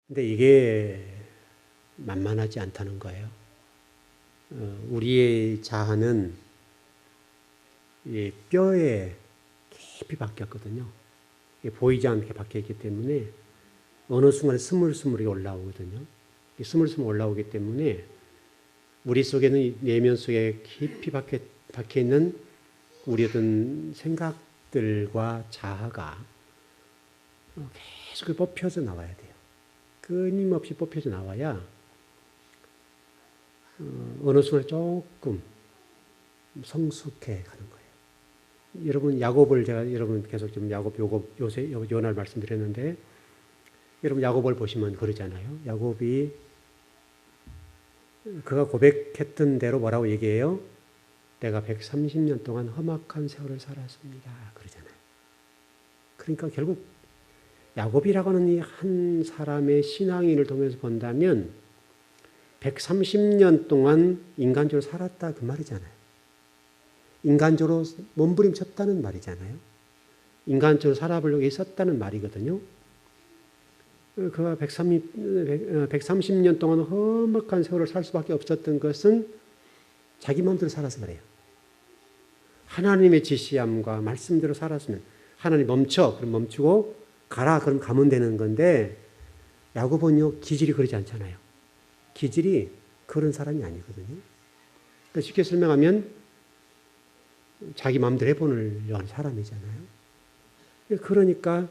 근데 이게 만만하지 않다는 거예요. 우리의 자아는 이 뼈에 깊이 박혔거든요. 보이지 않게 박혀있기 때문에 어느 순간에 스물스물이 올라오거든요. 스물스물 올라오기 때문에 우리 속에는 내면 속에 깊이 박혀있는 우리 어떤 생각들과 자아가 계속 뽑혀서 나와야 돼요. 끊임없이 뽑혀서 나와야 어느 순간 조금 성숙해 가는 거예요. 여러분 야곱을 제가 여러분 계속 좀 야곱 요새 요날 말씀드렸는데 여러분 야곱을 보시면 그러잖아요. 야곱이 그가 고백했던 대로 뭐라고 얘기해요? 내가 130년 동안 험악한 세월을 살았습니다. 그러잖아요. 그러니까 결국 야곱이라고 하는 이 한 사람의 신앙인을 통해서 본다면 130년 동안 인간적으로 살았다 그 말이잖아요. 인간적으로 몸부림쳤다는 말이잖아요. 인간적으로 살아보려고 있었다는 말이거든요. 그가 130년 동안 험악한 세월을 살 수밖에 없었던 것은 자기 마음대로 살아서 그래요. 하나님의 지시함과 말씀대로 살았으면 하나님 멈춰 그럼 멈추고 가라 그럼 가면 되는 건데 야곱은요 기질이 그러지 않잖아요. 기질이 그런 사람이 아니거든요. 그러니까 쉽게 설명하면 자기 마음대로 해보려는 사람이잖아요. 그러니까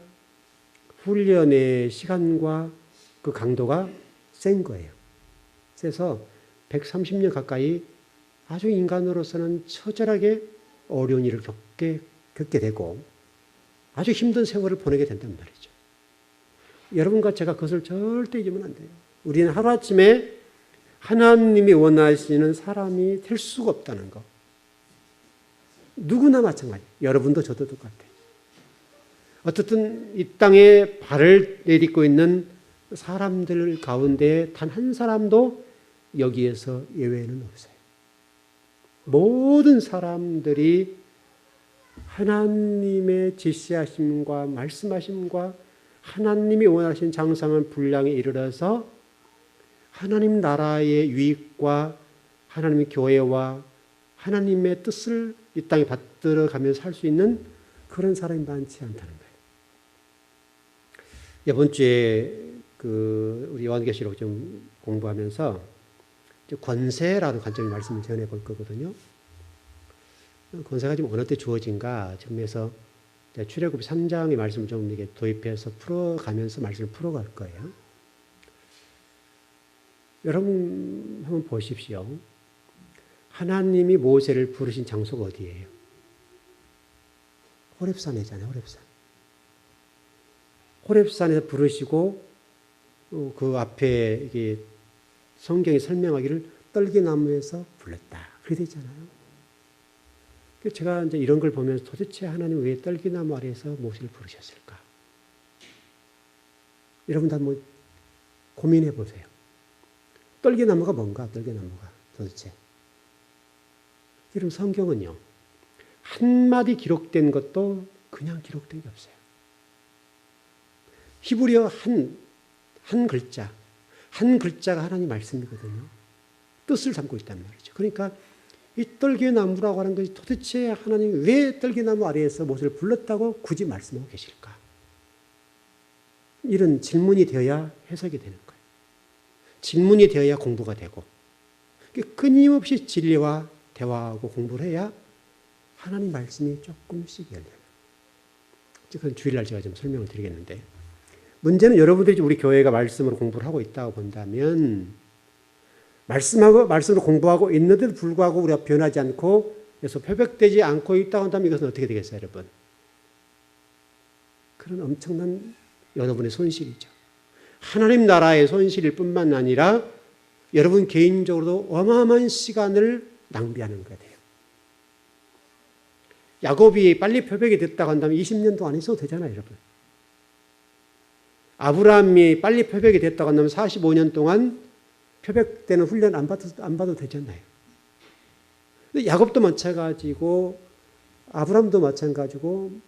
훈련의 시간과 그 강도가 센 거예요. 그래서 130년 가까이 아주 인간으로서는 처절하게 어려운 일을 겪게 되고 아주 힘든 세월을 보내게 된단 말이죠. 여러분과 제가 그것을 절대 잊으면 안 돼요. 우리는 하루아침에 하나님이 원하시는 사람이 될 수가 없다는 거. 누구나 마찬가지예요. 여러분도 저도 똑같아요. 어떻든 이 땅에 발을 내딛고 있는 사람들 가운데 단 한 사람도 여기에서 예외는 없어요. 모든 사람들이 하나님의 지시하심과 말씀하심과 하나님이 원하신 장성한 분량에 이르러서 하나님 나라의 유익과 하나님의 교회와 하나님의 뜻을 이 땅에 받들어가면서 살 수 있는 그런 사람이 많지 않다는 거예요. 이번 주에 우리 요한계시록 좀 공부하면서 권세라는 관점의 말씀을 전해 볼 거거든요. 권세가 지금 어느 때 주어진가 점에서 출애굽 3장의 말씀을 좀 이렇게 도입해서 풀어가면서 말씀을 풀어갈 거예요. 여러분 한번 보십시오. 하나님이 모세를 부르신 장소가 어디예요? 호렙산이잖아요. 호렙산. 호렙산에서 부르시고 그 앞에 이게 성경이 설명하기를 떨기나무에서 불렀다. 그렇게 되어 있잖아요. 제가 이제 이런 걸 보면서 도대체 하나님 왜 떨기나무 아래에서 모세를 부르셨을까? 여러분도 한번 고민해 보세요. 떨기나무가 뭔가? 떨기나무가 도대체. 여러분 성경은요. 한마디 기록된 것도 그냥 기록된 게 없어요. 히브리어 한 글자. 한 글자가 하나님 말씀이거든요. 뜻을 담고 있단 말이죠. 그러니까 이 떨기나무라고 하는 것이 도대체 하나님이 왜 떨기나무 아래에서 모세를 불렀다고 굳이 말씀하고 계실까? 이런 질문이 되어야 해석이 되는 거예요. 질문이 되어야 공부가 되고 끊임없이 진리와 대화하고 공부를 해야 하나님 말씀이 조금씩 열려요. 그건 주일날 제가 좀 설명을 드리겠는데 문제는 여러분들이 우리 교회가 말씀으로 공부를 하고 있다고 본다면 말씀으로 공부하고 있는데도 불구하고 우리가 변하지 않고 그래서 표백되지 않고 있다고 한다면 이것은 어떻게 되겠어요, 여러분? 그런 엄청난 여러분의 손실이죠. 하나님 나라의 손실일 뿐만 아니라 여러분 개인적으로도 어마어마한 시간을 낭비하는 거예요. 야곱이 빨리 표백이 됐다고 한다면 20년도 안 있어도 되잖아요, 여러분. 아브라함이 빨리 표백이 됐다고 한다면 45년 동안 표백되는 훈련 안 받아도 되잖아요. 근데 야곱도 마찬가지고 아브라함도 마찬가지고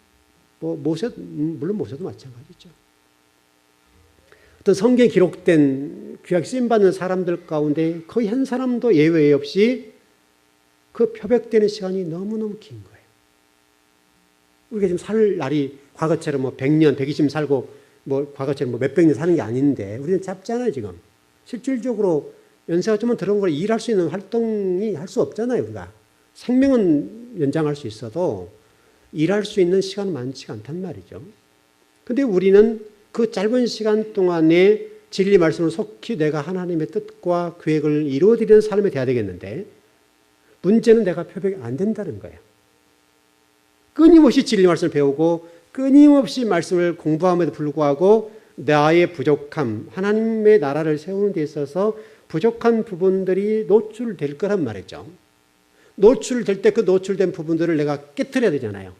물론 모세도 마찬가지죠. 어떤 성경에 기록된 귀하게 쓰임받는 사람들 가운데 거의 한 사람도 예외 없이 그 표백되는 시간이 너무너무 긴 거예요. 우리가 지금 살 날이 과거처럼 뭐 100년, 120년 살고 뭐 과거처럼 뭐 몇백 년 사는 게 아닌데 우리는 짧잖아요, 지금. 실질적으로 연세가 좀 들어온 걸 일할 수 있는 활동이 할 수 없잖아요, 우리가. 생명은 연장할 수 있어도 일할 수 있는 시간은 많지가 않단 말이죠. 근데 우리는 그 짧은 시간 동안에 진리 말씀을 속히 내가 하나님의 뜻과 계획을 이루어드리는 삶이 돼야 되겠는데 문제는 내가 표백이 안 된다는 거예요. 끊임없이 진리 말씀을 배우고 끊임없이 말씀을 공부함에도 불구하고 나의 부족함, 하나님의 나라를 세우는 데 있어서 부족한 부분들이 노출될 거란 말이죠. 노출될 때 그 노출된 부분들을 내가 깨트려야 되잖아요.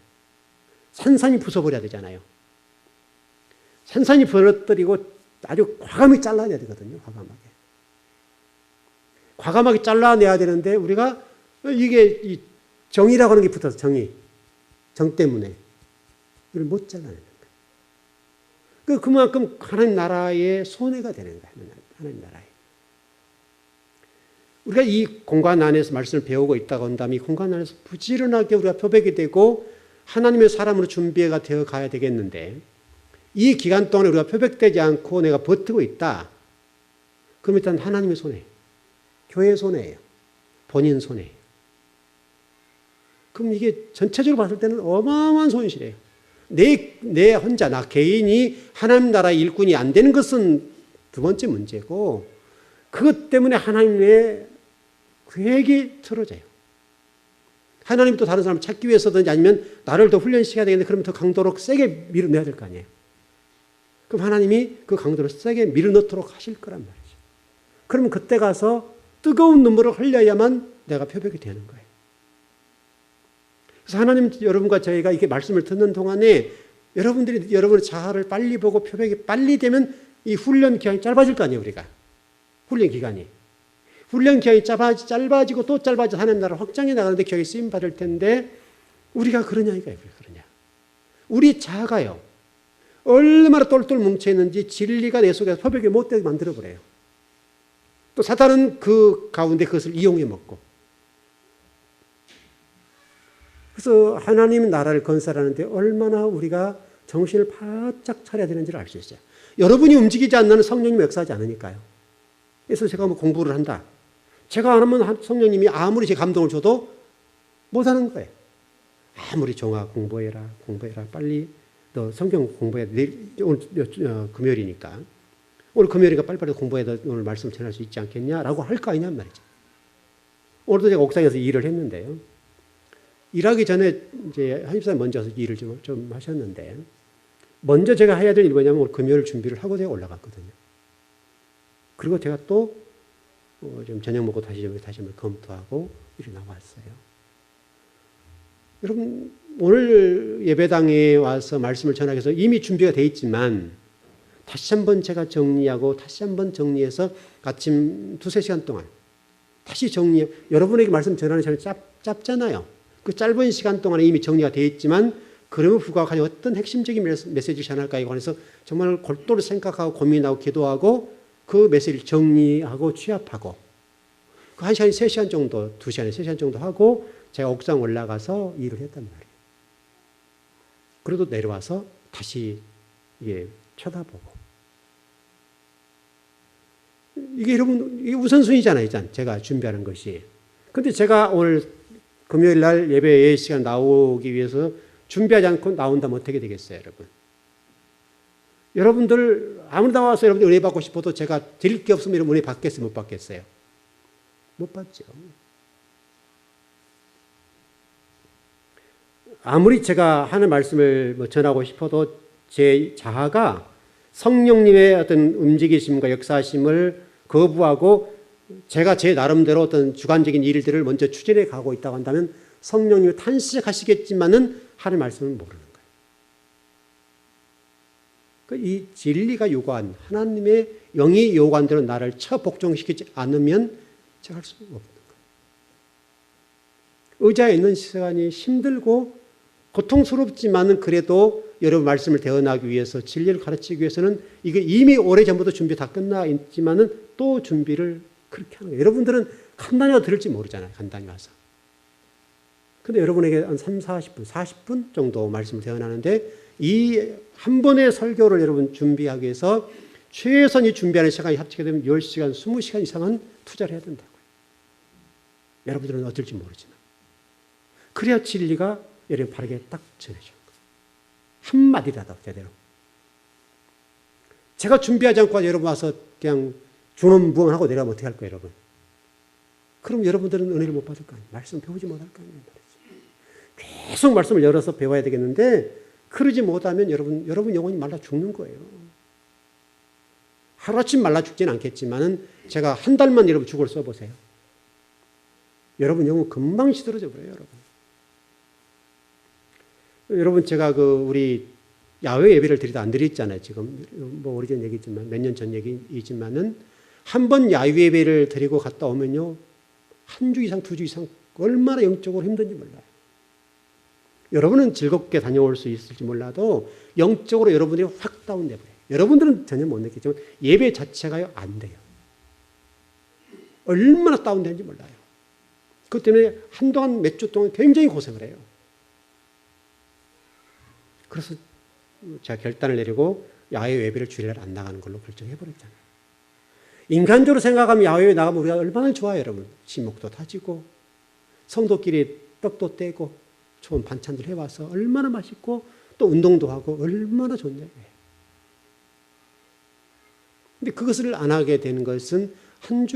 산산이 부숴버려야 되잖아요. 산산이 부러뜨리고 아주 과감히 잘라내야 되거든요. 과감하게 잘라내야 되는데 우리가 이게 이 정의라고 하는 게 붙어서 정 때문에 이걸 못 잘라내는 거예요. 그만큼 하나님 나라의 손해가 되는 거예요. 하나님 나라에. 우리가 이 공간 안에서 말씀을 배우고 있다고 한다면 이 공간 안에서 부지런하게 우리가 표백이 되고 하나님의 사람으로 준비가 되어 가야 되겠는데 이 기간 동안에 우리가 표백되지 않고 내가 버티고 있다. 그럼 일단 하나님의 손해, 교회의 손해예요. 본인 손해예요. 그럼 이게 전체적으로 봤을 때는 어마어마한 손실이에요. 내 혼자, 나 개인이 하나님 나라의 일꾼이 안 되는 것은 두 번째 문제고 그것 때문에 하나님의 계획이 틀어져요. 하나님이 또 다른 사람을 찾기 위해서든지 아니면 나를 더 훈련시켜야 되겠는데 그러면 더 강도로 세게 밀어내야 될 거 아니에요. 그럼 하나님이 그 강도를 세게 밀어넣도록 하실 거란 말이죠. 그러면 그때 가서 뜨거운 눈물을 흘려야만 내가 표백이 되는 거예요. 그래서 하나님 여러분과 저희가 이렇게 말씀을 듣는 동안에 여러분들이 여러분의 자아를 빨리 보고 표백이 빨리 되면 이 훈련 기간이 짧아질 거 아니에요, 우리가. 훈련 기간이. 훈련 기간이 짧아지고 또 짧아져 하나님 나라를 확장해 나가는데 기억이 쓰임 받을 텐데 우리가 그러냐 이거예요. 그러냐. 우리 자아가요. 얼마나 똘똘 뭉쳐있는지 진리가 내 속에서 표백이 못되게 만들어버려요. 또 사단은 그 가운데 그것을 이용해 먹고. 그래서 하나님 나라를 건설하는데 얼마나 우리가 정신을 바짝 차려야 되는지를 알 수 있어요. 여러분이 움직이지 않는 성령님이 역사하지 않으니까요. 그래서 제가 뭐 공부를 한다. 제가 안 하면 성령님이 아무리 제 감동을 줘도 못하는 거예요. 아무리 종아 공부해라. 빨리 너 성경 공부해야 돼. 오늘 금요일이니까. 오늘 금요일이니까 빨리빨리 공부해야 오늘 말씀 전할 수 있지 않겠냐라고 할 거 아니냔 말이죠. 오늘도 제가 옥상에서 일을 했는데요. 일하기 전에 이제 한집사님 먼저 와서 일을 좀 하셨는데 먼저 제가 해야 될 일이 뭐냐면 오늘 금요일 준비를 하고 제가 올라갔거든요. 그리고 제가 또 좀 저녁 먹고 다시 한번 검토하고 이렇게 나왔어요. 여러분 오늘 예배당에 와서 말씀을 전하기 위해서 이미 준비가 돼 있지만 다시 한번 제가 정리하고 다시 한번 정리해서 아침 2-3시간 동안 다시 여러분에게 말씀 전하는 시간이 짧잖아요. 그 짧은 시간 동안에 이미 정리가 되어 있지만 그럼에도 불구하고 어떤 핵심적인 메시지를 전할까에 관해서 정말 골똘히 생각하고 고민하고 기도하고 그 메시지를 정리하고 취합하고 그 1시간, 3시간 정도, 2시간, 3시간 정도 하고 제가 옥상 올라가서 일을 했단 말이에요. 그래도 내려와서 다시 쳐다보고 이게 여러분 이게 우선순위잖아요. 일단 제가 준비하는 것이. 근데 제가 오늘 금요일 날 예배 시간 나오기 위해서 준비하지 않고 나온다면 어떻게 되겠어요, 여러분? 여러분들 아무리 나와서 여러분들 은혜 받고 싶어도 제가 드릴 게 없으면 여러분 은혜 받겠어요, 못 받겠어요? 못 받죠. 아무리 제가 하는 말씀을 전하고 싶어도 제 자아가 성령님의 어떤 움직이심과 역사심을 거부하고 제가 제 나름대로 어떤 주관적인 일들을 먼저 추진해 가고 있다고 한다면 성령님이 탄식하시겠지만은 하는 말씀을 모르는 거예요. 이 진리가 요구한 하나님의 영이 요구한 대로 나를 처복종시키지 않으면 제가 할 수 없는 거예요. 의자에 있는 시간이 힘들고 고통스럽지만은 그래도 여러분 말씀을 대언하기 위해서 진리를 가르치기 위해서는 이게 이미 오래전부터 준비 다 끝나 있지만은 또 준비를 그렇게 하는 거예요. 여러분들은 간단히 와서 들을지 모르잖아요. 간단히 와서. 근데 여러분에게 한 30, 40분, 40분 정도 말씀을 대언하는데 이 한 번의 설교를 여러분 준비하기 위해서 최소한 이 준비하는 시간이 합치게 되면 10시간, 20시간 이상은 투자를 해야 된다고요. 여러분들은 어떨지 모르지만. 그래야 진리가 여러분 바르게 딱 전해져요. 한마디라도 제대로. 제가 준비하지 않고 여러분 와서 그냥 중언부언하고 내려가면 어떻게 할 거예요, 여러분? 그럼 여러분들은 은혜를 못 받을 거 아니에요. 말씀 배우지 못할 거 아니에요. 계속 말씀을 열어서 배워야 되겠는데 그러지 못하면 여러분 영혼이 말라 죽는 거예요. 하루아침 말라 죽지는 않겠지만은 제가 한 달만 여러분 죽을 써보세요. 여러분 영혼 금방 시들어져 버려요, 여러분. 여러분 제가 우리 야외 예배를 드리다 안 드렸잖아요. 지금 뭐 오래전 얘기지만 몇 년 전 얘기이지만은 한 번 야외 예배를 드리고 갔다 오면요 한 주 이상, 2주 이상 얼마나 영적으로 힘든지 몰라요. 여러분은 즐겁게 다녀올 수 있을지 몰라도 영적으로 여러분들이 확 다운돼 버려요. 여러분들은 전혀 못 느끼지만 예배 자체가요 안 돼요. 얼마나 다운되는지 몰라요. 그것 때문에 한동안 몇 주 동안 굉장히 고생을 해요. 그래서 제가 결단을 내리고 야외 예배를 주일날 안 나가는 걸로 결정해버렸잖아요. 인간적으로 생각하면 야외에 나가면 우리가 얼마나 좋아요, 여러분. 지목도 다지고 성도끼리 떡도 떼고 좋은 반찬들 해와서 얼마나 맛있고 또 운동도 하고 얼마나 좋냐. 근데 그것을 안 하게 되는 것은 한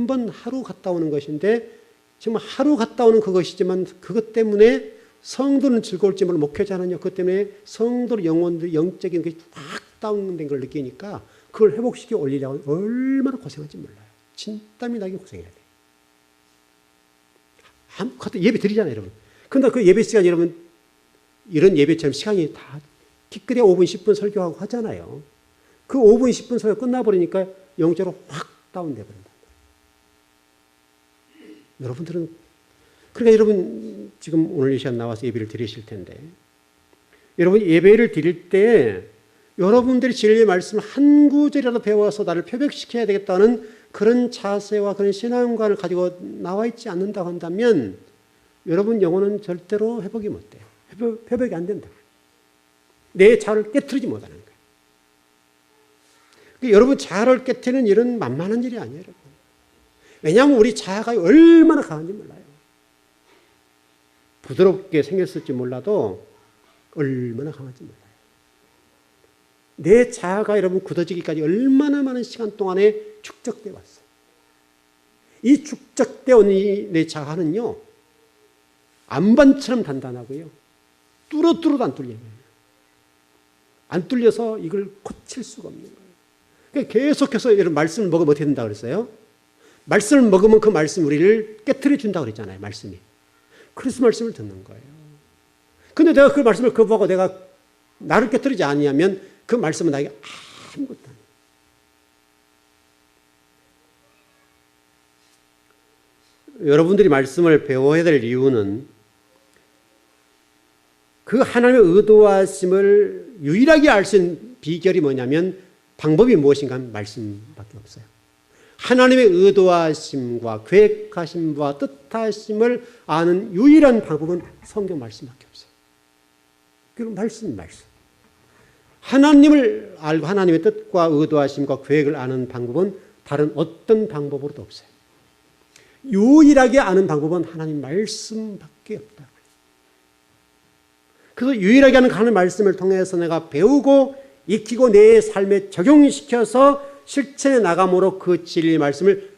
번 하루 갔다 오는 것인데 정말 하루 갔다 오는 그것이지만 그것 때문에 성도는 즐거울지 몰라 목회자는요. 그것 때문에 성도의 영혼들 영적인 것이 확 다운된 걸 느끼니까 그걸 회복시켜 올리려고 얼마나 고생할지 몰라요. 진땀이 나게 고생해야 돼요. 예배 드리잖아요, 여러분. 근데 그 예배 시간 여러분 이런 예배처럼 시간이 다 기껏해야 5분, 10분 설교하고 하잖아요. 그 5분, 10분 설교 끝나버리니까 영적으로 확 다운돼 버린다. 여러분들은 그러니까 여러분 지금 오늘 이 시간 나와서 예배를 드리실 텐데 여러분 예배를 드릴 때 여러분들이 진리의 말씀을 한 구절이라도 배워서 나를 표백시켜야 되겠다는 그런 자세와 그런 신앙관을 가지고 나와 있지 않는다고 한다면 여러분 영혼은 절대로 회복이 못 돼요. 회복이 안 된다. 내 자아를 깨트리지 못하는 거예요. 그러니까 여러분 자아를 깨트리는 일은 만만한 일이 아니에요, 여러분. 왜냐하면 우리 자아가 얼마나 강한지 몰라요. 부드럽게 생겼을지 몰라도 얼마나 강한지 몰라요. 내 자아가 여러분 굳어지기까지 얼마나 많은 시간 동안에 축적되어 왔어요. 이 축적되어 온 내 자아는요. 안반처럼 단단하고요. 뚫어도 안 뚫려요. 안 뚫려서 이걸 고칠 수가 없는 거예요. 그러니까 계속해서 이런 말씀을 먹으면 어떻게 된다고 그랬어요? 말씀을 먹으면 그 말씀 우리를 깨트려 준다고 그랬잖아요. 말씀이. 그래서 말씀을 듣는 거예요. 근데 내가 그 말씀을 거부하고 내가 나를 깨트리지 않으면 그 말씀은 나에게 아무것도 아니에요. 여러분들이 말씀을 배워야 될 이유는 그 하나님의 의도하심을 유일하게 알 수 있는 비결이 뭐냐면 방법이 무엇인가 하면 말씀밖에 없어요. 하나님의 의도하심과 계획하심과 뜻하심을 아는 유일한 방법은 성경 말씀밖에 없어요. 그리고 말씀. 하나님을 알고 하나님의 뜻과 의도하심과 계획을 아는 방법은 다른 어떤 방법으로도 없어요. 유일하게 아는 방법은 하나님 말씀밖에 없다. 그래서 유일하게 하는 하나님 말씀을 통해서 내가 배우고 익히고 내 삶에 적용시켜서 실천해 나감으로 그 진리의 말씀을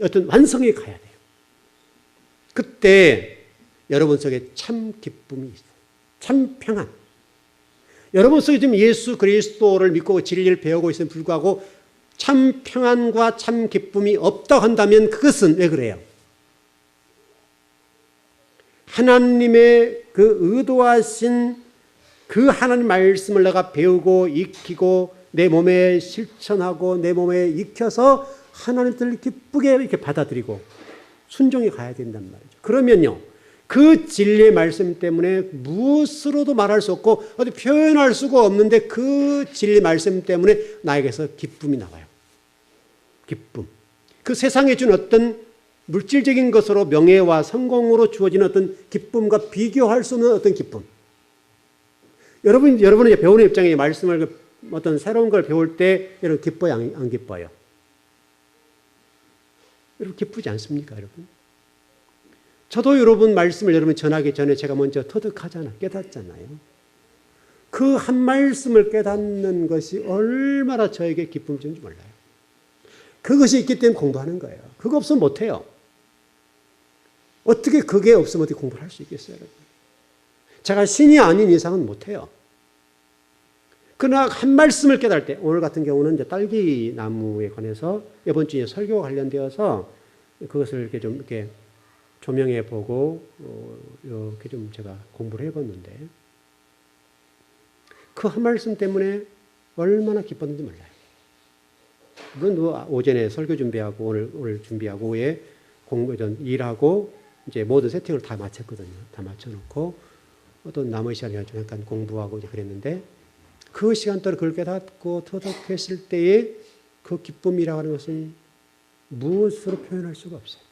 어떤 완성해 가야 돼요. 그때 여러분 속에 참 기쁨이 있어요. 참 평안. 여러분 속에 지금 예수 그리스도를 믿고 진리를 배우고 있음에 불구하고 참 평안과 참 기쁨이 없다고 한다면 그것은 왜 그래요? 하나님의 그 의도하신 그 하나님 말씀을 내가 배우고 익히고 내 몸에 실천하고 내 몸에 익혀서 하나님 뜻을 기쁘게 이렇게 받아들이고 순종해 가야 된단 말이죠. 그러면요, 그 진리의 말씀 때문에 무엇으로도 말할 수 없고 어디 표현할 수가 없는데 그 진리의 말씀 때문에 나에게서 기쁨이 나와요. 기쁨. 그 세상에 준 어떤 물질적인 것으로 명예와 성공으로 주어지는 어떤 기쁨과 비교할 수 없는 어떤 기쁨. 여러분이 배우는 입장에 말씀을 어떤 새로운 걸 배울 때 여러분 기뻐요, 안 기뻐요? 여러분 기쁘지 않습니까, 여러분? 저도 여러분 말씀을 여러분 전하기 전에 제가 먼저 깨닫잖아요. 그 한 말씀을 깨닫는 것이 얼마나 저에게 기쁨이 주는지 몰라요. 그것이 있기 때문에 공부하는 거예요. 그거 없으면 못해요. 어떻게 그게 없으면 어떻게 공부를 할 수 있겠어요, 여러분? 제가 신이 아닌 이상은 못해요. 그러나 한 말씀을 깨달을 때, 오늘 같은 경우는 이제 딸기 나무에 관해서 이번 주에 설교와 관련되어서 그것을 이렇게 좀 이렇게 조명해 보고 이렇게 좀 제가 공부를 해봤는데 그 한 말씀 때문에 얼마나 기뻤는지 몰라요. 물론 오전에 설교 준비하고 오늘 준비하고 오후에 일하고 이제 모든 세팅을 다 마쳤거든요. 다 맞춰놓고 어떤 남은 시간에 좀 약간 공부하고 이제 그랬는데 그 시간 동안 그걸 깨닫고 터득했을 때의 그 기쁨이라고 하는 것은 무엇으로 표현할 수가 없어요.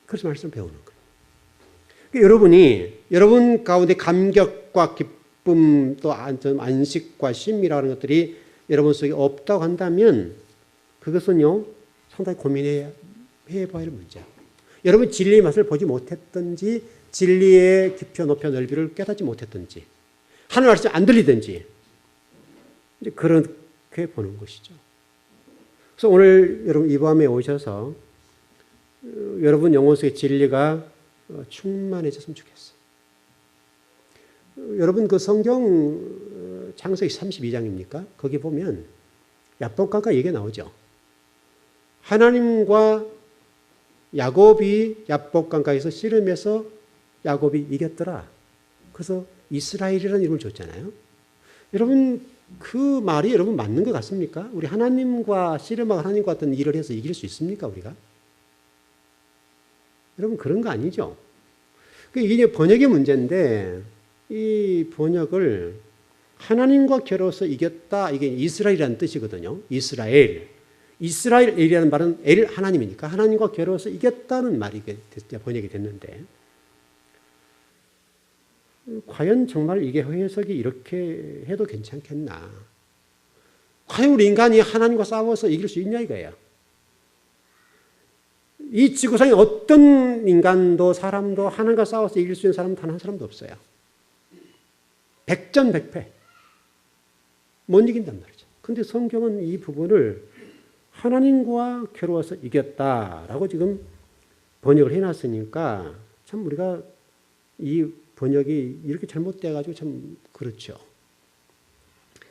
그래서 말씀을 배우는 거예요. 그러니까 여러분 가운데 감격과 기쁨 또 안식과 쉼이라는 것들이 여러분 속에 없다고 한다면 그것은요 상당히 고민해 봐야 할 문제야. 여러분 진리의 맛을 보지 못했든지 진리의 깊이 높이 넓이를 깨닫지 못했든지 하나님 말씀이 안 들리든지 이제 그렇게 보는 것이죠. 그래서 오늘 여러분 이 밤에 오셔서 여러분 영혼 속의 진리가 충만해졌으면 좋겠어요. 여러분 그 성경 창세기 32장입니까? 거기 보면 야복강가 얘기가 나오죠. 하나님과 야곱이 야복강가에서 씨름해서 야곱이 이겼더라. 그래서 이스라엘이라는 이름을 줬잖아요. 여러분 그 말이 여러분 맞는 것 같습니까? 우리 하나님과 씨름하고 하나님과 어떤 일을 해서 이길 수 있습니까 우리가? 여러분 그런 거 아니죠? 이게 번역의 문제인데 이 번역을 하나님과 겨뤄서 이겼다 이게 이스라엘이라는 뜻이거든요. 이스라엘이라는 말은 엘 하나님이니까 하나님과 겨뤄서 이겼다는 말이 번역이 됐는데 과연 정말 이게 해석이 이렇게 해도 괜찮겠나? 과연 우리 인간이 하나님과 싸워서 이길 수 있냐 이거예요. 이 지구상에 어떤 인간도 사람도 하나님과 싸워서 이길 수 있는 사람은 단 한 사람도 없어요. 백전백패. 못 이긴단 말이죠. 그런데 성경은 이 부분을 하나님과 겨루어서 이겼다라고 지금 번역을 해놨으니까 참 우리가 이 번역이 이렇게 잘못돼가지고 참 그렇죠.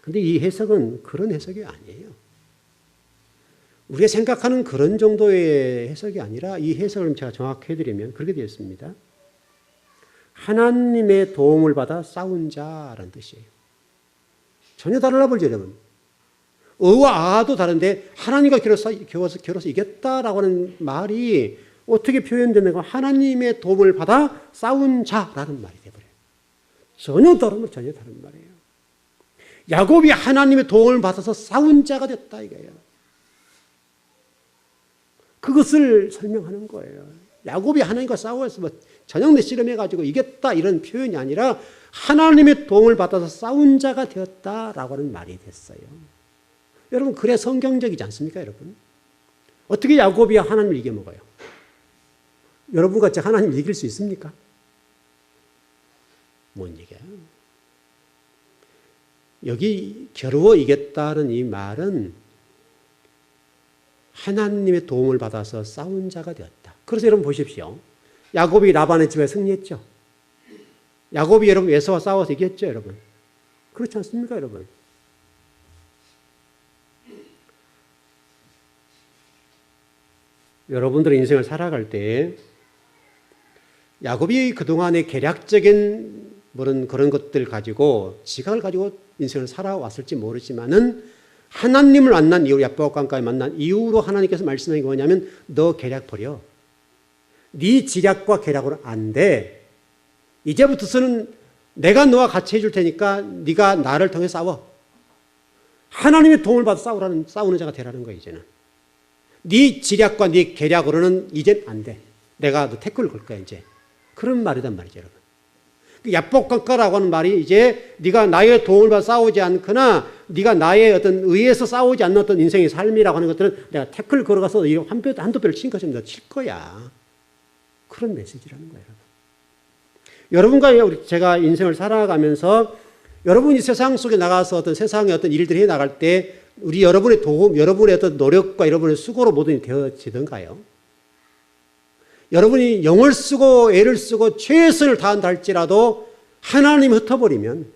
근데 이 해석은 그런 해석이 아니에요. 우리가 생각하는 그런 정도의 해석이 아니라 이 해석을 제가 정확히 해드리면 그렇게 되어 있습니다. 하나님의 도움을 받아 싸운 자라는 뜻이에요. 전혀 달라 보이죠, 여러분. 어와 아도 다른데 하나님과 겨뤄서 이겼다라고 하는 말이 어떻게 표현되는가? 하나님의 도움을 받아 싸운 자라는 말이 되어버려요. 전혀 다른 말이에요. 야곱이 하나님의 도움을 받아서 싸운 자가 됐다 이거예요. 그것을 설명하는 거예요. 야곱이 하나님과 싸워서 저녁 내 씨름해가지고 이겼다 이런 표현이 아니라 하나님의 도움을 받아서 싸운 자가 되었다라고 하는 말이 됐어요. 여러분 그래 성경적이지 않습니까 여러분? 어떻게 야곱이 하나님을 이겨먹어요? 여러분 같이 하나님을 이길 수 있습니까? 못 이겨요. 여기 겨루어 이겼다는 이 말은 하나님의 도움을 받아서 싸운 자가 되었다. 그래서 여러분 보십시오. 야곱이 라반의 집에 승리했죠. 야곱이 여러분 에서와 싸워서 이겼죠 여러분. 그렇지 않습니까 여러분? 여러분들의 인생을 살아갈 때 야곱이 그동안의 계략적인 그런 것들 가지고 지각을 가지고 인생을 살아왔을지 모르지만은 하나님을 만난 이후 야복강가에 만난 이후로 하나님께서 말씀하신 게 뭐냐면 너 계략 버려. 네 지략과 계략으로는 안 돼. 이제부터서는 내가 너와 같이 해줄 테니까 네가 나를 통해 싸워. 하나님의 도움을 받아 싸우는 자가 되라는 거야, 이제는. 네 지략과 네 계략으로는 이젠 안 돼. 내가 너 태클을 걸 거야, 이제. 그런 말이란 말이죠, 여러분. 야복강가라고 하는 말이 이제 네가 나의 도움을 받아 싸우지 않거나 네가 나의 어떤 의해서 싸우지 않는 어떤 인생의 삶이라고 하는 것들은 내가 태클 걸어가서 한두 배를 친 것처럼 칠 거야. 그런 메시지라는 거예요, 여러분. 여러분과 제가 인생을 살아가면서 여러분이 세상 속에 나가서 어떤 세상의 어떤 일들을 해 나갈 때 우리 여러분의 도움, 여러분의 어떤 노력과 여러분의 수고로 모든 되어지던가요? 여러분이 영을 쓰고 애를 쓰고 최선을 다한다 할지라도 하나님이 흩어버리면,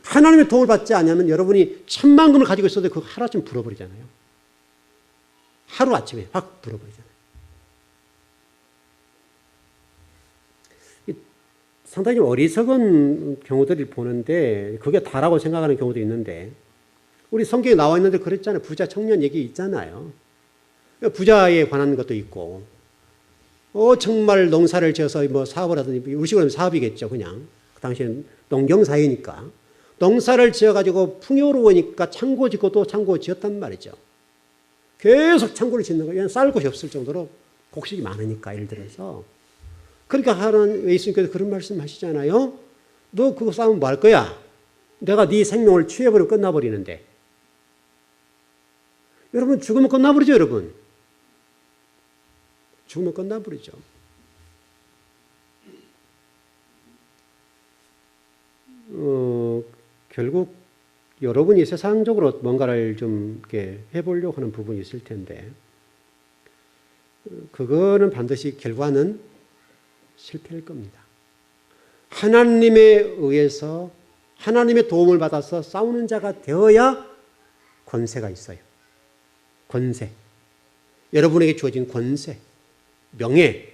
하나님의 도움을 받지 않으면 여러분이 천만금을 가지고 있어도 그거 하루아침에 불어버리잖아요. 하루아침에 확 불어버리잖아요. 상당히 어리석은 경우들을 보는데 그게 다라고 생각하는 경우도 있는데, 우리 성경에 나와 있는데 그랬잖아요. 부자 청년 얘기 있잖아요. 부자에 관한 것도 있고, 정말 농사를 지어서 뭐 사업을 하든지, 우리 식으로 사업이겠죠, 그냥. 그 당시에는 농경사회니까. 농사를 지어가지고 풍요로우니까 창고 짓고 또 창고 지었단 말이죠. 계속 창고를 짓는 거예요. 쌀 곳이 없을 정도로 곡식이 많으니까, 예를 들어서. 그러니까 하나님 예수님께서 그런 말씀 하시잖아요. 너 그거 싸우면 뭐 할 거야? 내가 네 생명을 취해버리면 끝나버리는데. 여러분, 죽으면 끝나버리죠, 여러분. 죽으면 끝나버리죠. 결국 여러분이 세상적으로 뭔가를 좀 이렇게 해보려고 하는 부분이 있을 텐데, 그거는 반드시 결과는 실패일 겁니다. 하나님에 의해서 하나님의 도움을 받아서 싸우는 자가 되어야 권세가 있어요. 권세. 여러분에게 주어진 권세, 명예,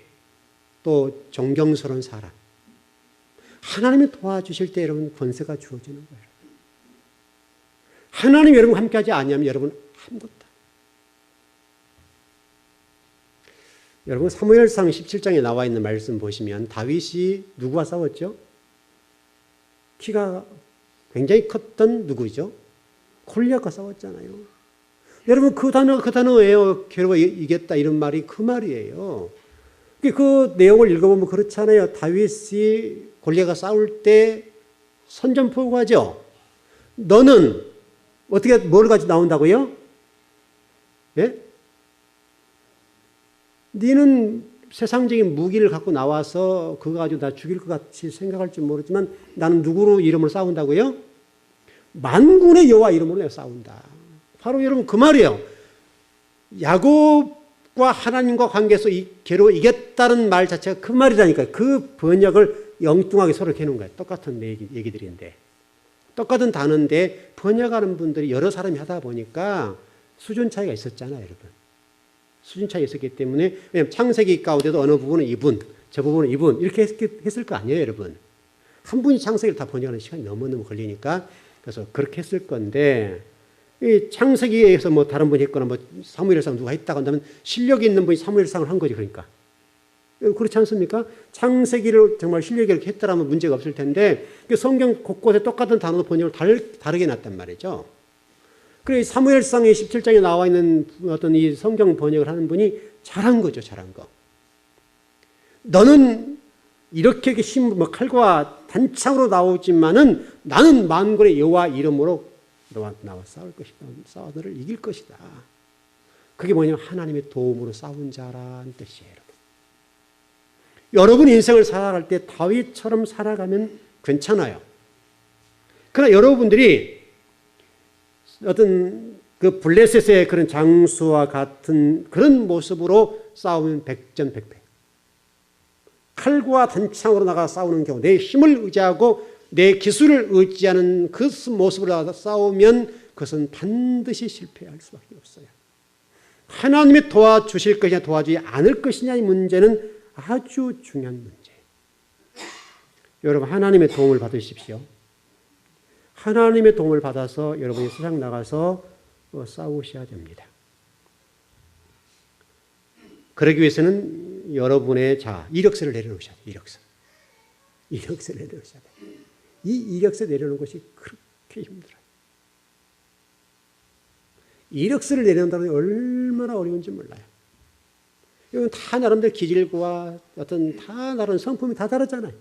또 존경스러운 사람. 하나님이 도와주실 때 여러분 권세가 주어지는 거예요. 하나님이 여러분 함께하지 않으면 여러분 아무것도. 여러분 사무엘상 17장에 나와 있는 말씀 보시면 다윗이 누구와 싸웠죠? 키가 굉장히 컸던 누구죠? 골리앗과 싸웠잖아요. 여러분 그 단어예요. 겨루어 이겼다 이런 말이 그 말이에요. 그 내용을 읽어보면 그렇잖아요. 다윗이 골리앗과 싸울 때 선전포고하죠. 너는 어떻게 뭘 가지고 나온다고요? 예? 너는 세상적인 무기를 갖고 나와서 그거 가지고 나 죽일 것 같이 생각할지 모르지만 나는 누구로 이름으로 싸운다고요? 만군의 여호와 이름으로 내가 싸운다. 바로 여러분 그 말이에요. 야곱과 하나님과 관계에서 겨루어 이겼다는 말 자체가 그 말이라니까요. 그 번역을 엉뚱하게 서로 해놓은 거예요. 똑같은 얘기들인데. 똑같은 단어인데 번역하는 분들이 여러 사람이 하다 보니까 수준 차이가 있었잖아요, 여러분. 수준 차이가 있었기 때문에, 왜냐하면 창세기 가운데도 어느 부분은 이분, 저 부분은 이분, 이렇게 했을 거 아니에요, 여러분. 한 분이 창세기를 다 번역하는 시간이 너무 걸리니까, 그래서 그렇게 했을 건데, 이 창세기에서 뭐 다른 분이 했거나 뭐 사무엘상 누가 했다고 한다면 실력이 있는 분이 사무엘상을 한 거지, 그러니까. 그렇지 않습니까? 창세기를 정말 실력이 이렇게 했더라면 문제가 없을 텐데, 성경 곳곳에 똑같은 단어도 번역을 다르게 놨단 말이죠. 그래서 사무엘상의 17장에 나와 있는 어떤 이 성경 번역을 하는 분이 잘한 거죠, 잘한 거. 너는 이렇게 칼과 단창으로 나오지만은 나는 만군의 여호와 이름으로 나와 싸울 것이다. 싸워 너를 이길 것이다. 그게 뭐냐면 하나님의 도움으로 싸운 자라는 뜻이에요, 여러분. 여러분 인생을 살아갈 때 다윗처럼 살아가면 괜찮아요. 그러나 여러분들이 어떤 그 블레셋의 그런 장수와 같은 그런 모습으로 싸우면 백전백패. 칼과 단창으로 나가 싸우는 경우, 내 힘을 의지하고 내 기술을 의지하는 그 모습으로 싸우면 그것은 반드시 실패할 수밖에 없어요. 하나님이 도와주실 것이냐 도와주지 않을 것이냐의 문제는 아주 중요한 문제예요. 여러분 하나님의 도움을 받으십시오. 하나님의 도움을 받아서 여러분이 세상 나가서 싸우셔야 됩니다. 그러기 위해서는 여러분의 이력서를 내려놓으셔야 돼요. 이력서를 내려놓으셔야 돼요. 이 이력서 내려놓는 것이 그렇게 힘들어요. 이력서를 내려놓는다는 게 얼마나 어려운지 몰라요. 이건 다 나름대로 기질과 어떤 다 나름 성품이 다 다르잖아요.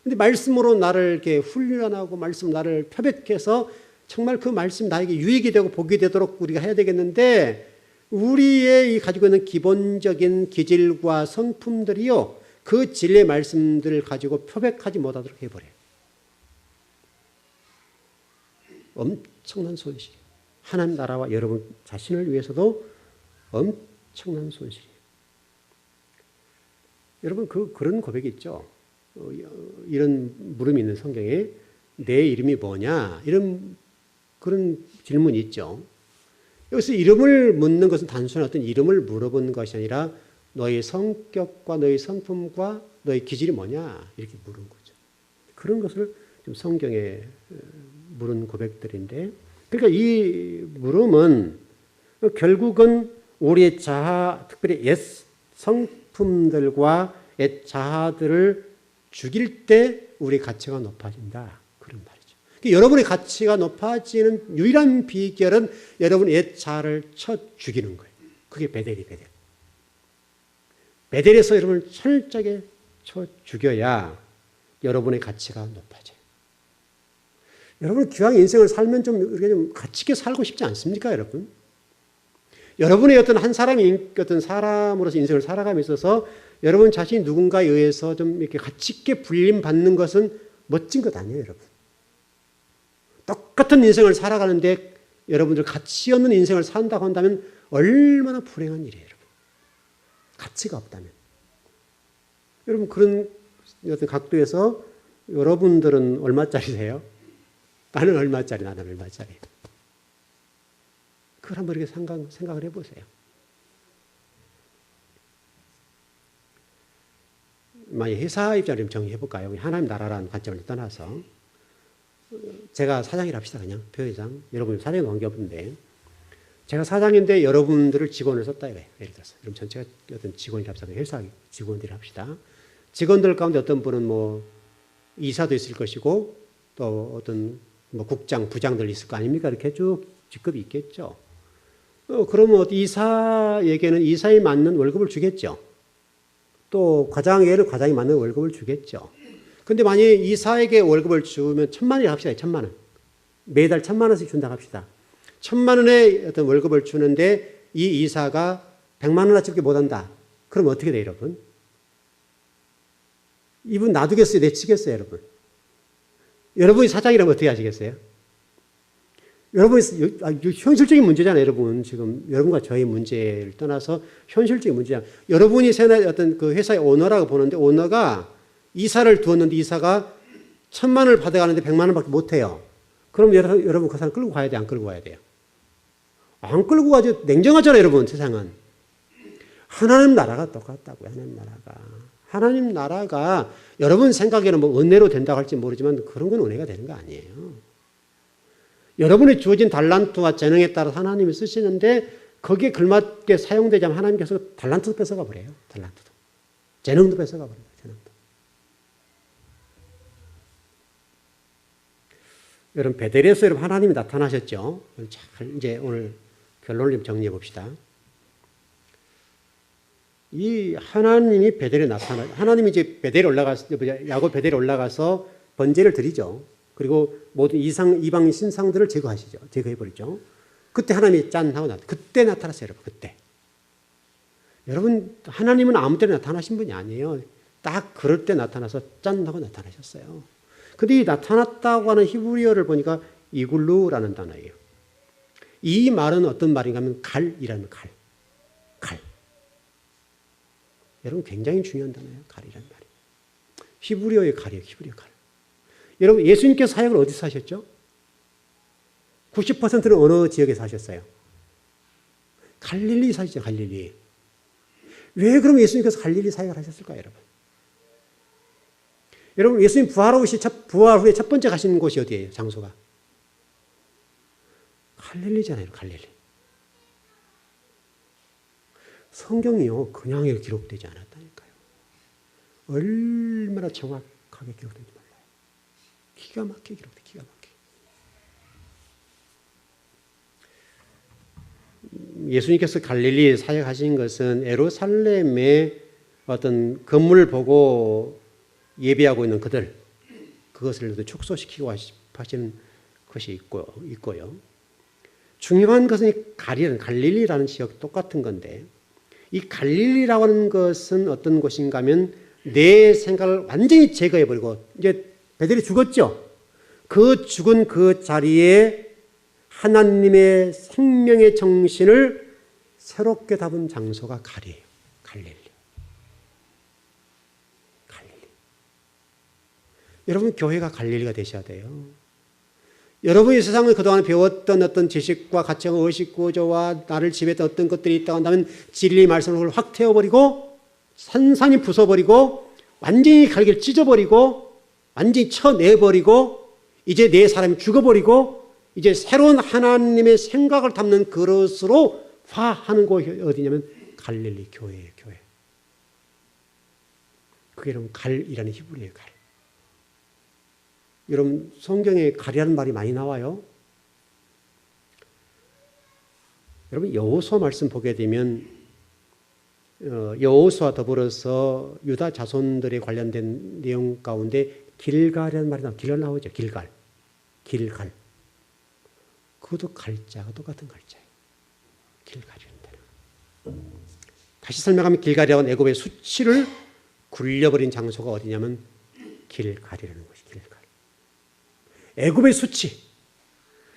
근데 말씀으로 나를 이렇게 훈련하고 말씀 나를 표백해서 정말 그 말씀 나에게 유익이 되고 복이 되도록 우리가 해야 되겠는데 우리의 이 가지고 있는 기본적인 기질과 성품들이요. 그 진리의 말씀들을 가지고 표백하지 못하도록 해버려요. 엄청난 손실이에요. 하나님 나라와 여러분 자신을 위해서도 엄청난 손실이에요. 여러분 그런 고백이 있죠. 이런 물음이 있는 성경에 내 이름이 뭐냐 이런 그런 질문이 있죠. 여기서 이름을 묻는 것은 단순한 어떤 이름을 물어보는 것이 아니라 너의 성격과 너의 성품과 너의 기질이 뭐냐 이렇게 물은 거죠. 그런 것을 좀 성경에 물은 고백들인데 그러니까 이 물음은 결국은 우리의 자아 특별히 옛 성품들과 옛 자아들을 죽일 때 우리 가치가 높아진다. 그런 말이죠. 여러분의 가치가 높아지는 유일한 비결은 여러분의 옛 자아를 쳐 죽이는 거예요. 그게 베델이 베델. 베델에서 여러분을 철저하게 쳐 죽여야 여러분의 가치가 높아져요. 여러분 기왕 인생을 살면 좀 가치 있게 살고 싶지 않습니까, 여러분? 여러분의 어떤 한 사람이 어떤 사람으로서 인생을 살아감에 있어서 여러분 자신이 누군가에 의해서 좀 이렇게 가치 있게 불림 받는 것은 멋진 것 아니에요, 여러분. 똑같은 인생을 살아가는데 여러분들 가치 없는 인생을 산다고 한다면 얼마나 불행한 일이에요, 여러분. 가치가 없다면. 여러분 그런 어떤 각도에서 여러분들은 얼마짜리세요? 나는 얼마짜리, 나는 얼마짜리. 그걸 한번 이렇게 생각을 해보세요. 만약 회사 입장을 좀 정리해볼까요? 하나님 나라라는 관점을 떠나서 제가 사장이라 합시다. 그냥 부회장. 여러분 사장은 관계없는데 제가 사장인데 여러분들을 직원을 썼다 이거예요. 예를 들어서 그럼 전체가 어떤 직원이라 합시다. 회사 직원들이 합시다. 직원들 가운데 어떤 분은 뭐 이사도 있을 것이고 또 어떤 뭐 국장, 부장들 있을 거 아닙니까? 이렇게 쭉 직급이 있겠죠. 그러면 이사에게는 이사에 맞는 월급을 주겠죠. 또 과장에게는 과장이 맞는 월급을 주겠죠. 근데 만약에 이사에게 월급을 주면 1,000만 원이라고 합시다. 1,000만 원. 매달 1,000만 원씩 준다고 합시다. 1,000만 원의 어떤 월급을 주는데 이 이사가 100만 원어치밖에 못한다. 그럼 어떻게 돼요, 여러분? 이분 놔두겠어요? 내치겠어요, 여러분? 여러분이 사장이라면 어떻게 하시겠어요? 여러분이 현실적인 문제잖아요, 여러분. 지금 여러분과 저의 문제를 떠나서 현실적인 문제잖아요. 여러분이 어떤 그 회사의 오너라고 보는데 오너가 이사를 두었는데 이사가 1,000만 원을 받아가는데 100만 원밖에 못해요. 그럼 여러분 그 사람 끌고 가야 돼요? 안 끌고 가야 돼요? 안 끌고 가죠. 냉정하잖아요, 여러분. 세상은. 하나님 나라가 똑같다고요. 하나님 나라가 여러분 생각에는 뭐 은혜로 된다고 할지 모르지만 그런 건 은혜가 되는 거 아니에요. 여러분이 주어진 달란트와 재능에 따라 하나님이 쓰시는데 거기에 걸맞게 사용되지 않으면 하나님께서 달란트도 뺏어가 버려요. 달란트도. 재능도 뺏어가 버려요. 재능도. 여러분 베델에서 여러분 하나님이 나타나셨죠. 이제 오늘 결론을 좀 정리해 봅시다. 이 하나님이 베델에 하나님이 이제 야곱 베델에 올라가서 번제를 드리죠. 그리고 모든 이방 신상들을 제거해버리죠. 그때 하나님이 짠 하고 그때 나타났어요, 여러분. 그때. 여러분, 하나님은 아무 때나 나타나신 분이 아니에요. 딱 그럴 때 나타나서 짠 하고 나타나셨어요. 근데 이 나타났다고 하는 히브리어를 보니까 이굴루라는 단어예요. 이 말은 어떤 말인가 하면 갈이라는 갈. 여러분 굉장히 중요한 단어예요. 갈이라는 말이. 히브리어의 갈이에요. 히브리어 갈. 여러분 예수님께서 사역을 어디서 하셨죠? 90%는 어느 지역에서 하셨어요? 갈릴리 사시죠. 갈릴리. 왜 그럼 예수님께서 갈릴리 사역을 하셨을까요, 여러분? 여러분 예수님 부활 후에 첫 번째 가시는 곳이 어디예요? 장소가? 갈릴리잖아요. 갈릴리. 성경이요, 그냥 이렇게 기록되지 않았다니까요. 얼마나 정확하게 기록된지 몰라요. 기가 막히게 기록돼, 기가 막히게. 예수님께서 갈릴리에 사역하신 것은 예루살렘의 어떤 건물을 보고 예배하고 있는 그들, 그것을 축소시키고 하시는 것이 있고요. 중요한 것은 갈릴리라는 지역 똑같은 건데, 이 갈릴리라고 하는 것은 어떤 곳인가 하면 내 생각을 완전히 제거해버리고, 이제 베드로가 죽었죠. 그 죽은 그 자리에 하나님의 생명의 정신을 새롭게 담은 장소가 갈릴리. 여러분, 교회가 갈릴리가 되셔야 돼요. 여러분이 세상에 그동안 배웠던 어떤 지식과 가치와 의식 구조와 나를 지배했던 어떤 것들이 있다고 한다면 진리 말씀을 확 태워버리고 산산이 부숴버리고 완전히 갈기를 찢어버리고 완전히 쳐내버리고 이제 내 사람이 죽어버리고 이제 새로운 하나님의 생각을 담는 그릇으로 화하는 곳이 어디냐면 갈릴리 교회예요. 교회. 그게 여러분 갈이라는 히브리어예요. 갈. 여러분 성경에 갈이라는 말이 많이 나와요. 여러분 여호수아 말씀 보게 되면 여호수아 더불어서 유다 자손들에 관련된 내용 가운데 길갈이라는 말이 나오죠. 길갈. 그것도 갈자가 똑같은 갈자예요. 길갈이라는 단어. 다시 설명하면 길갈이라고 하는 애굽의 수치를 굴려버린 장소가 어디냐면 길갈이라는 것이 길갈. 애굽의 수치.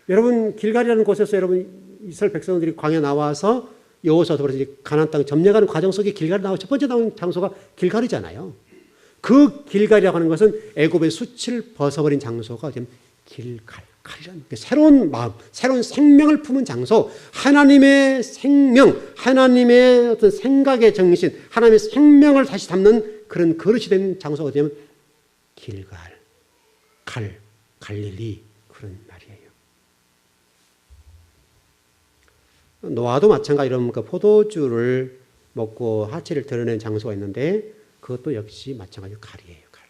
여러분 길갈이라는 곳에서 여러분 이스라엘 백성들이 광야 나와서 여호수아 더불어서 가나안 땅 점령하는 과정 속에 길갈이 나오고 첫 번째 나온 장소가 길갈이잖아요. 그 길갈이라고 하는 것은 애굽의 수치를 벗어버린 장소가 길갈이라는 새로운 마음, 새로운 생명을 품은 장소, 하나님의 생명, 하나님의 어떤 생각의 정신, 하나님의 생명을 다시 담는 그런 그릇이 된 장소가 어디냐면 갈릴리 그런 말이에요. 노아도 마찬가지로 포도주를 먹고 하체를 드러낸 장소가 있는데 그것도 역시 마찬가지로 갈이에요. 갈.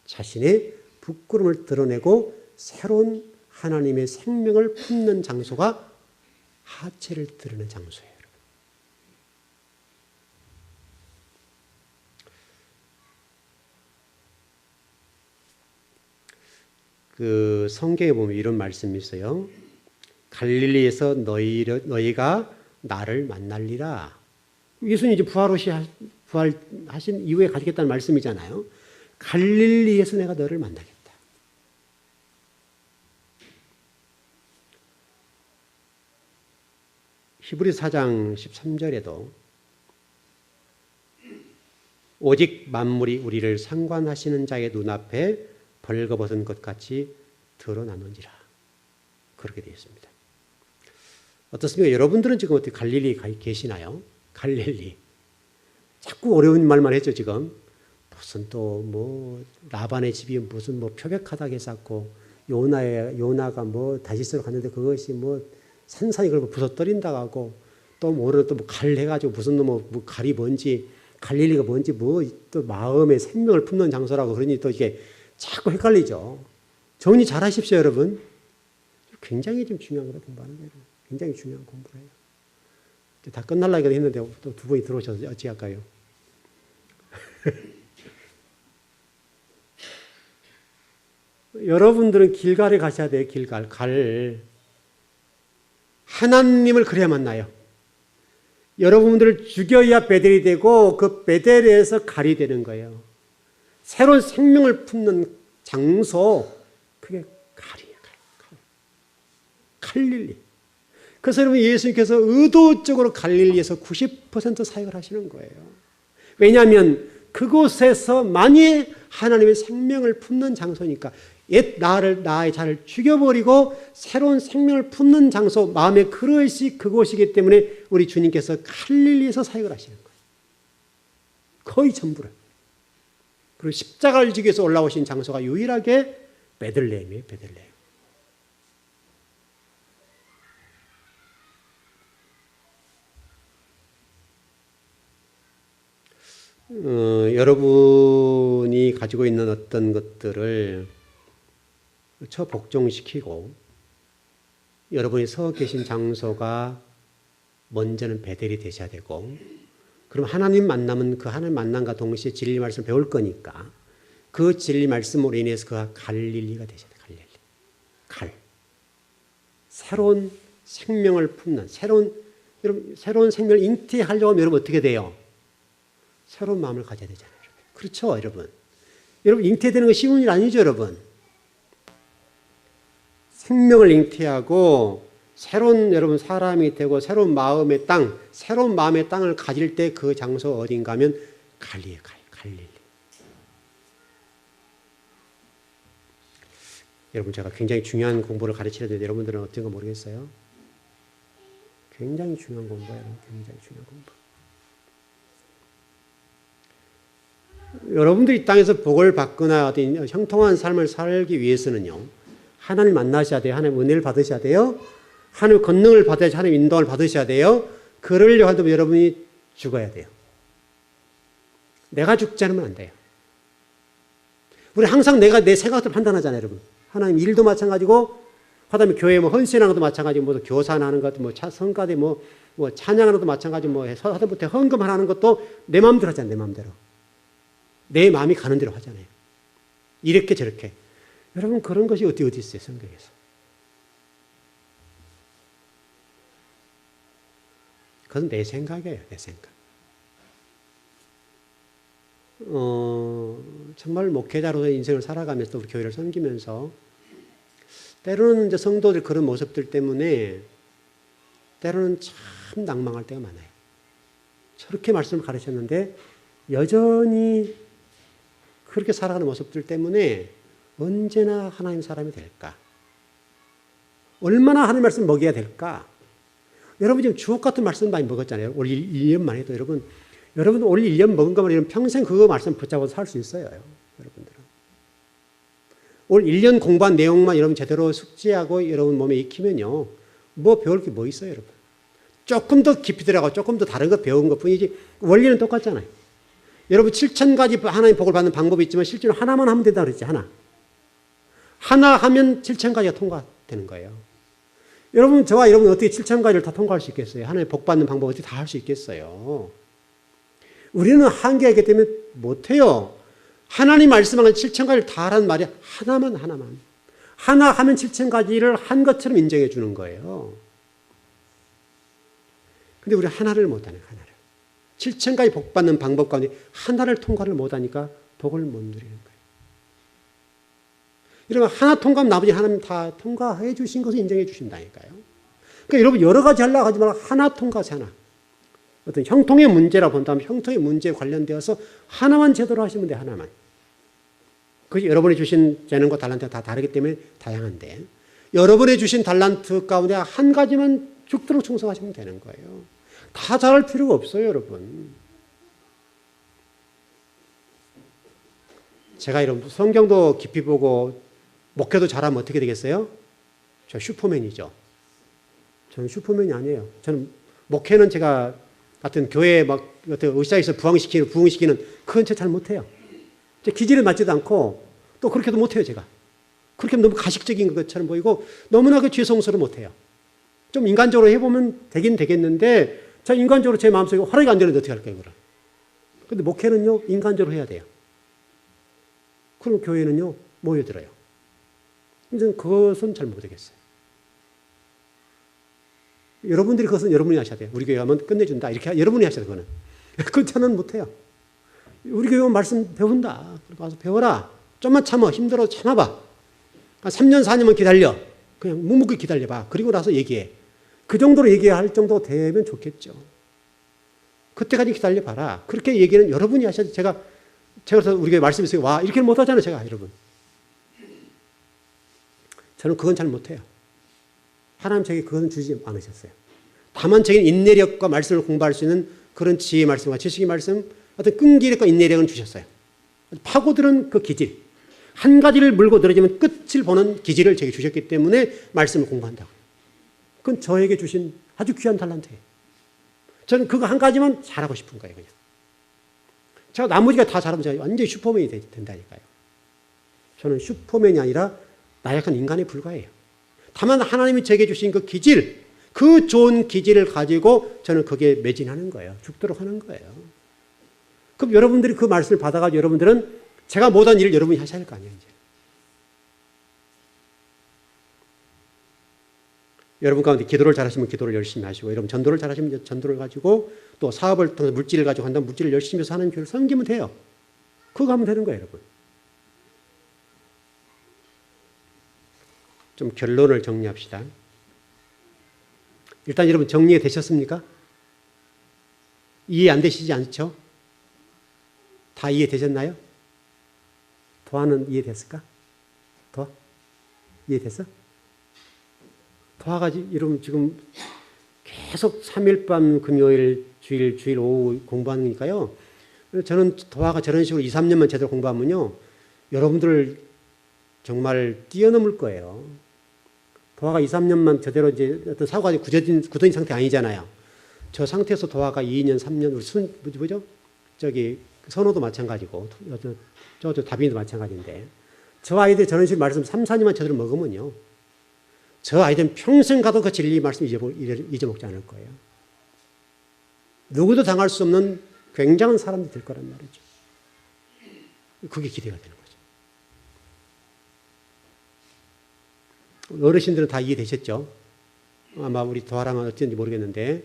자신의 부끄러움을 드러내고 새로운 하나님의 생명을 품는 장소가 하체를 드러낸 장소예요. 그 성경에 보면 이런 말씀이 있어요. 갈릴리에서 너희가 나를 만날리라. 예수님이 이제 부활하신 이후에 가지겠다는 말씀이잖아요. 갈릴리에서 내가 너를 만나겠다. 히브리서 4장 13절에도 오직 만물이 우리를 상관하시는 자의 눈앞에 벌거벗은 것 같이 드러나는지라. 그렇게 되어 있습니다. 어떻습니까? 여러분들은 지금 어떻게 갈릴리에 계시나요? 갈릴리. 자꾸 어려운 말만 했죠, 지금. 무슨 또 뭐 라반의 집이 무슨 뭐 표백하다게 쌓고 요나가 뭐 다시스로 갔는데 그것이 뭐 산산이 그걸 부서뜨린다고 하고 또 모르는 또 뭐 갈 해가지고 무슨 뭐 갈이 뭔지 갈릴리가 뭔지 뭐 또 마음의 생명을 품는 장소라고 그러니 또 이게 자꾸 헷갈리죠. 정리 잘 하십시오, 여러분. 굉장히 좀 중요한 거다, 공부하는 거예요. 굉장히 중요한 공부를 해요. 다 끝날라고 했는데 또 두 분이 들어오셔서 어찌할까요? 여러분들은 길갈에 가셔야 돼요. 갈. 하나님을 그래야 만나요. 여러분들을 죽여야 베델이 되고 그 베델에서 갈이 되는 거예요. 새로운 생명을 품는 장소, 그게 갈이에요. 갈릴리. 그래서 여러분 예수님께서 의도적으로 갈릴리에서 90% 사역을 하시는 거예요. 왜냐하면 그곳에서만이 하나님의 생명을 품는 장소니까 나의 자를 죽여버리고 새로운 생명을 품는 장소, 마음의 그릇이 그곳이기 때문에 우리 주님께서 갈릴리에서 사역을 하시는 거예요. 거의 전부를. 그리고 십자가를 지기 위해서 올라오신 장소가 유일하게 베들레헴이에요. 베들레헴. 여러분이 가지고 있는 어떤 것들을 복종시키고 여러분이 서 계신 장소가 먼저는 베델이 되셔야 되고, 그럼 하나님 만나면 그 하나님 만남과 동시에 진리 말씀을 배울 거니까 그 진리 말씀으로 인해서 그가 갈릴리가 되셔야 돼요. 갈릴리. 새로운 생명을 품는, 새로운 생명을 잉태하려고 하면 여러분 어떻게 돼요? 새로운 마음을 가져야 되잖아요. 그렇죠, 여러분? 여러분, 잉태되는 거 쉬운 일 아니죠, 여러분? 생명을 잉태하고 새로운 여러분 사람이 되고 새로운 마음의 땅을 가질 때 그 장소 어딘가 하면 갈릴리. 여러분, 제가 굉장히 중요한 공부를 가르치려 되는데 여러분들은 어떤가 모르겠어요? 굉장히 중요한 공부예요. 굉장히 중요한 공부. 여러분들이 이 땅에서 복을 받거나 어떤 형통한 삶을 살기 위해서는요, 하나님 만나셔야 돼요. 하나님 은혜를 받으셔야 돼요. 하나님 권능을 받아야지, 하나님 인도를 받으셔야 돼요. 그러려고 하면 여러분이 죽어야 돼요. 내가 죽지 않으면 안 돼요. 우리 항상 내가 내 생각대로 판단하잖아요, 여러분. 하나님 일도 마찬가지고, 하다면 교회 헌신하는 것도 마찬가지고, 교사하는 것도 성가대 찬양하는 것도 마찬가지고, 하다못해 헌금하는 것도 내 마음대로 하잖아요, 내 마음대로. 내 마음이 가는 대로 하잖아요. 이렇게 저렇게. 여러분, 그런 것이 어디 있어요, 성경에서. 그건 내 생각이에요, 내 생각. 정말 목회자로서 인생을 살아가면서 또 우리 교회를 섬기면서 때로는 이제 성도들 그런 모습들 때문에 때로는 참 낭망할 때가 많아요. 저렇게 말씀을 가르쳤는데 여전히 그렇게 살아가는 모습들 때문에 언제나 하나님 사람이 될까? 얼마나 하나님 말씀 먹여야 될까? 여러분 지금 주옥 같은 말씀 많이 먹었잖아요. 올 1년만 해도 여러분 올 1년 먹은 것만 이러면 평생 그거 말씀 붙잡고 살 수 있어요. 여러분들은. 올 1년 공부한 내용만 여러분 제대로 숙지하고 여러분 몸에 익히면요. 뭐 배울 게 뭐 있어요, 여러분. 조금 더 깊이 들어가고 조금 더 다른 거 배운 것 뿐이지 원리는 똑같잖아요. 여러분 7,000가지 하나님 복을 받는 방법이 있지만 실제로 하나만 하면 된다고 그랬지, 하나 하면 7,000가지가 통과되는 거예요. 여러분, 저와 여러분 어떻게 7,000가지를 다 통과할 수 있겠어요? 하나님 복 받는 방법 어떻게 다 할 수 있겠어요? 우리는 한계가 있기 때문에 못해요. 하나님 말씀하는 7,000가지를 다 하라는 말이 하나만. 하나 하면 7,000가지를 한 것처럼 인정해 주는 거예요. 근데 우리 하나를 못하네, 하나를. 7,000가지 복 받는 방법 가운데 하나를 통과를 못하니까 복을 못 누리는 거예요. 여러분, 하나 통과하면 나머지 하나님 다 통과해 주신 것을 인정해 주신다니까요. 그러니까 여러분, 여러 가지 하려고 하지 말고 하나 통과하세요, 하나. 어떤 형통의 문제라 본다면 형통의 문제에 관련되어서 하나만 제대로 하시면 돼요, 하나만. 그것이 여러분이 주신 재능과 달란트가 다 다르기 때문에 다양한데, 여러분이 주신 달란트 가운데 한 가지만 죽도록 충성하시면 되는 거예요. 다 잘할 필요가 없어요, 여러분. 제가 여러분 성경도 깊이 보고 목회도 잘하면 어떻게 되겠어요? 저 슈퍼맨이죠. 저는 슈퍼맨이 아니에요. 저는 목회는 제가 같은 교회에 막 어떤 의사에서 부흥시키는 그건 제가 잘 못해요. 제 기질에 맞지도 않고 또 그렇게도 못해요, 제가. 그렇게 너무 가식적인 것처럼 보이고 너무나 그 죄송스러워 못해요. 좀 인간적으로 해보면 되긴 되겠는데 제가 인간적으로 제 마음속에 허락이 안 되는데 어떻게 할까요, 그럼? 근데 목회는요, 인간적으로 해야 돼요. 그럼 교회는요, 모여들어요. 이제 그것은 잘 못하겠어요. 여러분들이 그것은 여러분이 하셔야 돼요. 우리 교회 가면 끝내준다. 이렇게 여러분이 하셔야 돼요, 그거는. 그건 저는 못해요. 우리 교회 말씀 배운다. 그리고 와서 배워라. 좀만 참아. 힘들어도 참아봐. 3년, 4년만 기다려. 그냥 묵묵히 기다려봐. 그리고 나서 얘기해. 그 정도로 얘기할 정도 되면 좋겠죠. 그때까지 기다려봐라. 그렇게 얘기는 여러분이 하셔야지. 제가 그래서 우리 교회 말씀 있어요. 와, 이렇게는 못하잖아요, 제가, 여러분. 저는 그건 잘 못해요. 하나님 제게 그건 주지 않으셨어요. 다만 제게 인내력과 말씀을 공부할 수 있는 그런 지혜의 말씀과 지식의 말씀, 어떤 끈기력과 인내력은 주셨어요. 파고드는 그 기질. 한 가지를 물고 늘어지면 끝을 보는 기질을 제게 주셨기 때문에 말씀을 공부한다고. 그건 저에게 주신 아주 귀한 달란트예요. 저는 그거 한 가지만 잘하고 싶은 거예요, 그냥. 제가 나머지가 다 잘하면 제가 완전히 슈퍼맨이 된다니까요. 저는 슈퍼맨이 아니라 나약한 인간에 불과해요. 다만 하나님이 제게 주신 그 기질, 그 좋은 기질을 가지고 저는 거기에 매진하는 거예요. 죽도록 하는 거예요. 그럼 여러분들이 그 말씀을 받아가지고 여러분들은 제가 못한 일을 여러분이 하셔야 할 거 아니에요. 이제. 여러분 가운데 기도를 잘하시면 기도를 열심히 하시고, 여러분 전도를 잘하시면 전도를 가지고, 또 사업을 통해서 물질을 가지고 한다면 물질을 열심히 해서 하나님 교회를 섬기면 돼요. 그거 하면 되는 거예요, 여러분. 좀 결론을 정리합시다. 일단 여러분 정리가 되셨습니까? 이해 안 되시지 않죠? 다 이해되셨나요? 도화는 이해됐을까? 도화? 이해됐어? 도화가 여러분 지금 계속 3일 밤 금요일 주일 오후 공부하니까요. 저는 도화가 저런 식으로 2, 3년만 제대로 공부하면요. 여러분들 정말 뛰어넘을 거예요. 도화가 2, 3년만 제대로 이제 어떤 사고가 굳어진 상태 아니잖아요. 저 상태에서 도화가 2년, 3년, 우리 뭐죠? 저기 선호도 마찬가지고, 저 다빈이도 마찬가지인데, 저 아이들이 저런 식으로 말씀 3, 4년만 제대로 먹으면요. 저 아이들은 평생 가도 그 진리 말씀 잊어먹지 않을 거예요. 누구도 당할 수 없는 굉장한 사람이 될 거란 말이죠. 그게 기대가 되는 거죠. 어르신들은 다 이해되셨죠? 아마 우리 도화랑은 어쩐지 모르겠는데,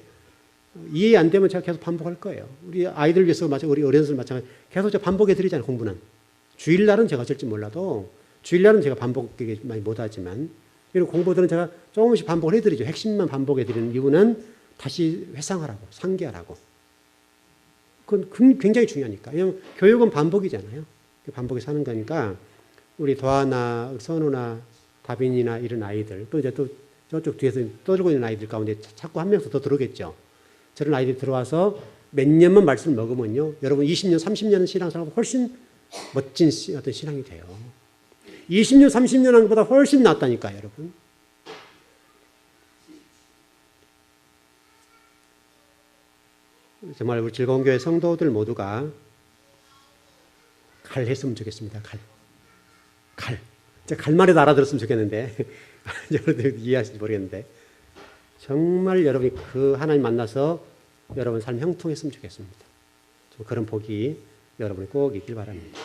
이해 안 되면 제가 계속 반복할 거예요. 우리 아이들 위해서 우리 어른들 마찬가지 계속 제가 반복해 드리잖아요. 공부는. 주일날은 제가 어쩔지 몰라도 주일날은 제가 반복하기 많이 못하지만 이런 공부들은 제가 조금씩 반복을 해드리죠. 핵심만 반복해 드리는 이유는 다시 회상하라고, 상기하라고. 그건 굉장히 중요하니까. 왜냐하면 교육은 반복이잖아요. 반복해서 하는 거니까 우리 도하나 선우나 다빈이나 이런 아이들, 또 이제 또 저쪽 뒤에서 떠들고 있는 아이들 가운데 자꾸 한 명씩 더 들어오겠죠. 저런 아이들이 들어와서 몇 년만 말씀을 먹으면요. 여러분 20년, 30년 신앙생활보다 훨씬 멋진 어떤 신앙이 돼요. 20년, 30년 한 것보다 훨씬 낫다니까요, 여러분. 정말 우리 즐거운 교회 성도들 모두가 갈 했으면 좋겠습니다. 갈. 제가 갈만 해도 알아들었으면 좋겠는데 여러분들 이해하실지 모르겠는데 정말 여러분이 그 하나님 만나서 여러분 삶 형통했으면 좋겠습니다. 그런 복이 여러분이 꼭 있길 바랍니다.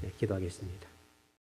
네, 기도하겠습니다.